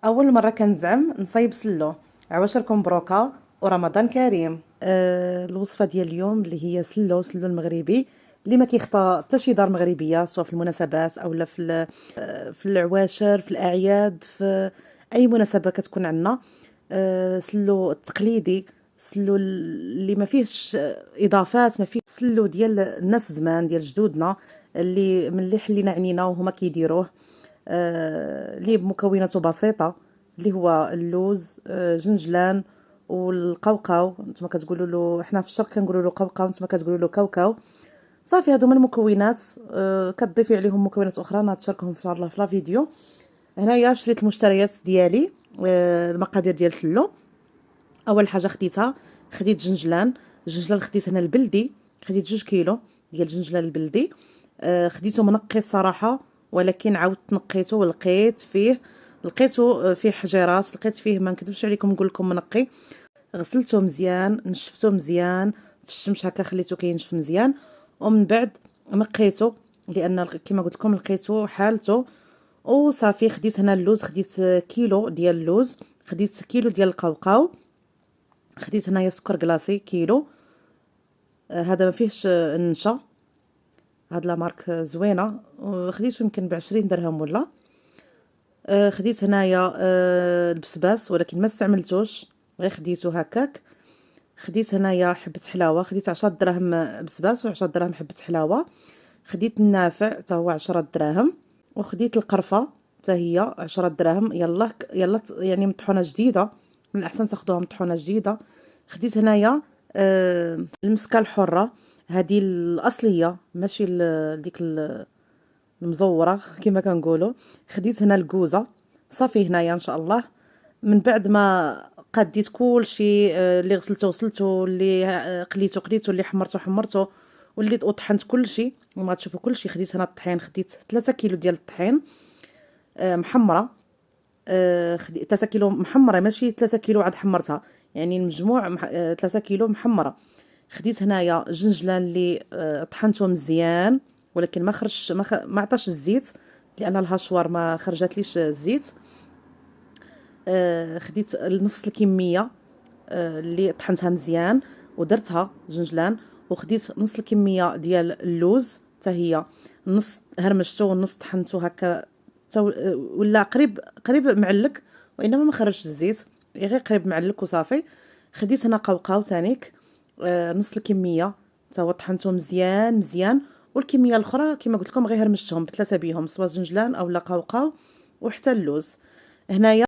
اول مره كنزعم نصايب سلو. عواشركم بروكا ورمضان كريم. الوصفه ديال اليوم اللي هي سلو المغربي اللي ما كيخطى حتى شي دار مغربيه، سواء في المناسبات اولا في العواشر، في الاعياد، في اي مناسبه كتكون عندنا. سلو التقليدي، سلو اللي ما فيهش اضافات، ما فيه سلو ديال الناس زمان، ديال جدودنا اللي ملي حلينا عنينا وهما كيديروه. اللي بمكوناته بسيطه، اللي هو اللوز، جنجلان والقوقاو. نتوما كتقولوا له، احنا في الشرق كنقولوا له قوقاو، نتوما كتقولوا له كاوكاو. صافي، هادو من المكونات. كتضيفي عليهم مكونات اخرى نتشاركهم ان شاء الله في لا فيديو. هنايا شريت المشتريات ديالي. المقادير ديال سلو. اول حاجه خديت جنجلان خديت هنا البلدي، خديت 2 كيلو ديال الجنجلان البلدي. خديته منقي الصراحه، ولكن عاودت نقيته لقيته فيه حجيرات، لقيت فيه، ما نكذبش عليكم نقول لكم منقي. غسلته مزيان، نشفته مزيان في الشمس هكا، خليته كينشف مزيان، ومن بعد نقيته، لان كما قلت لكم لقيته حالته. وصافي خديت هنا اللوز، خديت كيلو ديال اللوز، خديت كيلو ديال القوقاو، خديت هنايا سكر كلاصي كيلو. هذا ما فيهش النشا، هاد لا مارك زوينه، خديته يمكن ب20 درهم ولا. خديت هنايا البسباس، ولكن ما استعملتوش، غير خديته هكاك. خديت هنايا حبه حلاوه، خديت 10 دراهم بسباس و10 دراهم حبه حلاوه. خديت النافع حتى هو 10 دراهم، وخديت القرفه حتى هي 10 دراهم. يلا يلا، يعني مطحونه جديده، من الاحسن تاخذوها مطحونه جديده. خديت هنايا المسكه الحره، هذه الاصليه، ماشي ديك المزوره كما كنقولوا. خديت هنا الكوزه. صافي هنايا ان شاء الله، من بعد ما قديت كل شيء، اللي غسلته، اللي قليته، اللي حمرته، واللي طحنت كل شيء، وما تشوفوا كل شيء. خديت هنا الطحين، خديت 3 كيلو ديال الطحين محمره. خديت 3 كيلو محمره، ماشي 3 كيلو عاد حمرتها، يعني المجموع 3 كيلو محمره. خديت هنايا جنجلان اللي طحنته مزيان، ولكن ما عطاش الزيت، لان الهاشوار ما خرجتليش الزيت. خديت نفس الكميه اللي طحنتها مزيان ودرتها جنجلان. وخديت نص الكميه ديال اللوز حتى هي، نص هرمشته والنص طحنته هكا، ولا قريب معلك، وانما ما خرجش الزيت، غير قريب معلك وصافي. خديت هنا قوقاو تانيك، نص الكميه حتى هو طحنته مزيان. والكميه الاخرى كما قلت لكم غير هرمشتهم ب3 بيهم، سواء جنجلان او لا قوقاو وحتى اللوز. هنايا